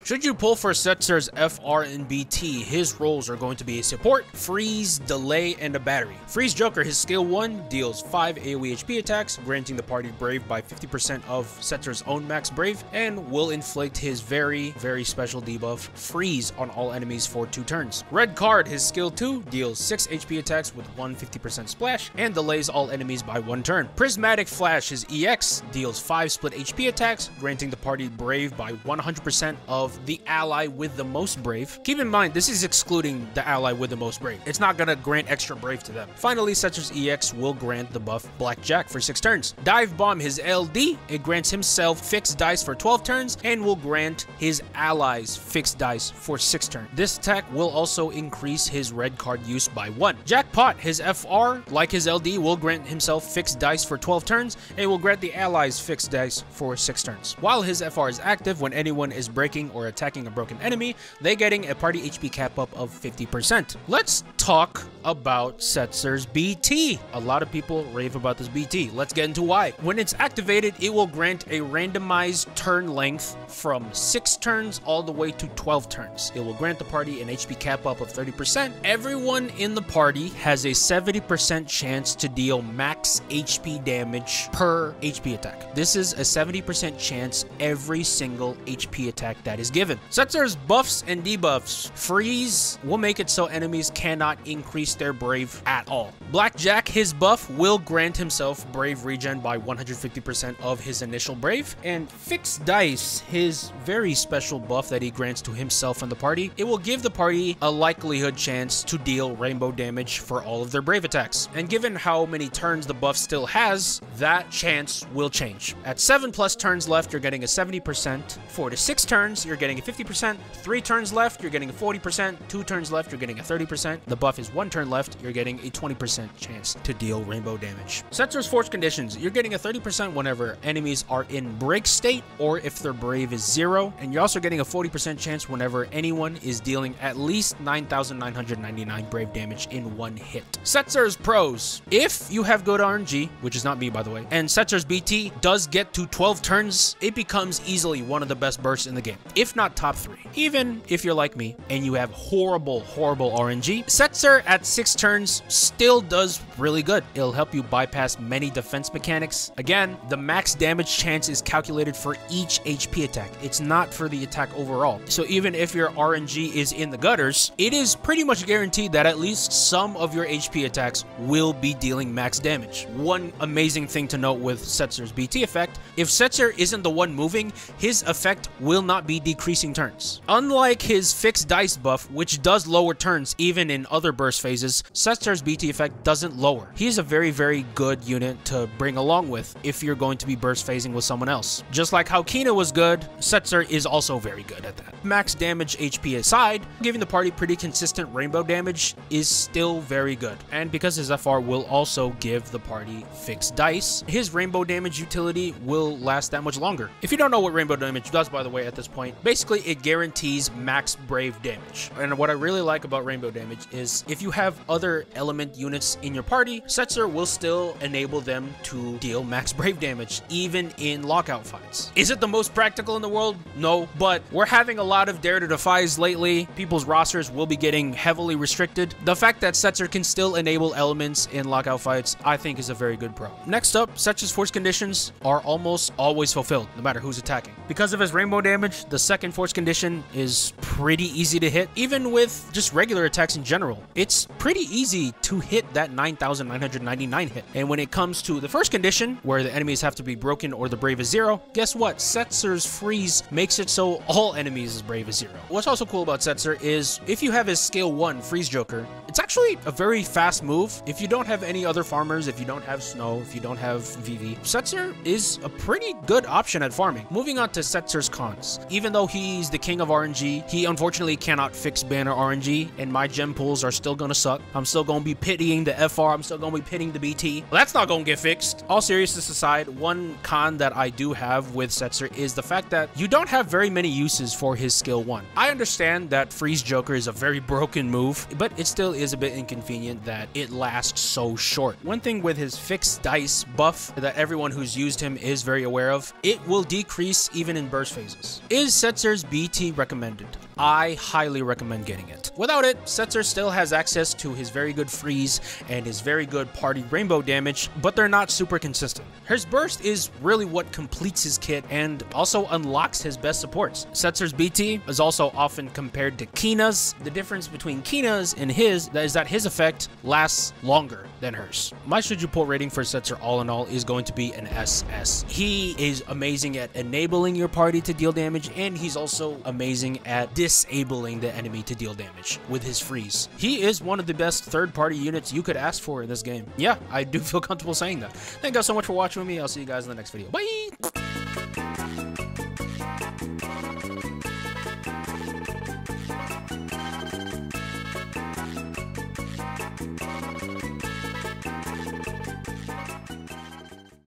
Should you pull for Setzer's FR and BT, his roles are going to be a support, freeze, delay, and a battery. Freeze Joker, his skill 1, deals 5 AoE HP attacks, granting the party Brave by 50% of Setzer's own max Brave, and will inflict his very, very special debuff, Freeze, on all enemies for 2 turns. Red Card, his skill 2, deals 6 HP attacks with 150% splash, and delays all enemies by 1 turn. Prismatic Flash, his EX, deals 5 split HP attacks, granting the party Brave by 100% of the ally with the most Brave. Keep in mind, this is excluding the ally with the most Brave. It's not gonna grant extra Brave to them. Finally, Setzer's EX will grant the buff Blackjack for 6 turns. Dive Bomb, his LD, it grants himself fixed dice for 12 turns and will grant his allies fixed dice for 6 turns. This attack will also increase his red card use by 1. Jackpot, his FR, like his LD, will grant himself fixed dice for 12 turns and will grant the allies fixed dice for 6 turns. While his FR is active, when anyone is breaking or attacking a broken enemy, they getting a party HP cap up of 50%. Let's talk about Setzer's BT. A lot of people rave about this BT. Let's get into why. When it's activated, it will grant a randomized turn length from 6 turns all the way to 12 turns. It will grant the party an HP cap up of 30%. Everyone in the party has a 70% chance to deal max HP damage per HP attack. This is a 70% chance every single HP attack that is given. Setzer's buffs and debuffs. Freeze will make it so enemies cannot increase their Brave at all. Blackjack, his buff, will grant himself Brave regen by 150% of his initial Brave. And Fixed Dice, his very special buff that he grants to himself and the party, it will give the party a likelihood chance to deal rainbow damage for all of their Brave attacks. And given how many turns the buff still has, that chance will change. At 7+ turns left, you're getting a 70%. 4 to 6 turns, you're getting a 50%. 3 turns left, you're getting a 40%. 2 turns left, you're getting a 30%. The buff is 1 turn left, you're getting a 20% chance to deal rainbow damage. Setzer's Force Conditions, you're getting a 30% whenever enemies are in break state or if their Brave is 0, and you're also getting a 40% chance whenever anyone is dealing at least 9,999 Brave damage in 1 hit. Setzer's Pros, if you have good RNG, which is not me by the way, and Setzer's BT does get to 12 turns, it becomes easily one of the best bursts in the game, if not top 3. Even if you're like me and you have horrible RNG, Setzer at 6 turns still does really good. It'll help you bypass many defense mechanics. Again, the max damage chance is calculated for each HP attack. It's not for the attack overall. So even if your RNG is in the gutters, it is pretty much guaranteed that at least some of your HP attacks will be dealing max damage. One amazing thing to note with Setzer's BT effect, if Setzer isn't the one moving, his effect will not be decreasing turns. Unlike his fixed dice buff, which does lower turns even in other burst phases, Setzer's BT effect doesn't lower. He's a very, very good unit to bring along with if you're going to be burst phasing with someone else. Just like how Kina was good, Setzer is also very good at that. Max damage HP aside, giving the party pretty consistent rainbow damage is still very good. And because his FR will also give the party fixed dice, his rainbow damage utility will last that much longer. If you don't know what rainbow damage does, by the way, at this point, basically it guarantees max Brave damage. And what I really like about rainbow damage is if you have other element units in your party, Setzer will still enable them to deal max Brave damage, even in lockout fights. Is it the most practical in the world? No, but we're having a lot of Dare to Defies lately. People's rosters will be getting heavily restricted. The fact that Setzer can still enable elements in lockout fights, I think is a very good pro. Next up, Setzer's Force Conditions are almost always fulfilled, no matter who's attacking. Because of his rainbow damage, the second Force Condition is pretty easy to hit, even with just regular attacks in general. It's pretty easy to hit that 9,999 hit. And when it comes to the first condition, where the enemies have to be broken or the Brave is 0, guess what? Setzer's Freeze makes it so all enemies' Brave is 0. What's also cool about Setzer is if you have his scale 1 Freeze Joker, it's actually a very fast move. If you don't have any other farmers, if you don't have Snow, if you don't have VV, Setzer is a pretty good option at farming. Moving on to Setzer's cons. Even though he's the king of RNG, he unfortunately cannot fix banner RNG, and my gem pools are still gonna suck. I'm still gonna be pitying the FR, I'm still gonna be pitying the BT. Well, that's not gonna get fixed. All seriousness aside, one con that I do have with Setzer is the fact that you don't have very many uses for his skill 1. I understand that Freeze Joker is a very broken move, but it still is a bit inconvenient that it lasts so short. One thing with his fixed dice buff that everyone who's used him is very aware of, it will decrease even in burst phases. Is Setzer's BT recommended? I highly recommend getting it. Without it, Setzer still has access to his very good freeze and his very good party rainbow damage, but they're not super consistent. His burst is really what completes his kit and also unlocks his best supports. Setzer's BT is also often compared to Kina's. The difference between Kina's and his is that his effect lasts longer than hers. My should you pull rating for Setzer all in all is going to be an SS. He is amazing at enabling your party to deal damage, and he's also amazing at disabling the enemy to deal damage with his freeze. He is one of the best third-party units you could ask for in this game. Yeah, I do feel comfortable saying that. Thank you guys so much for watching with me. I'll see you guys in the next video. Bye!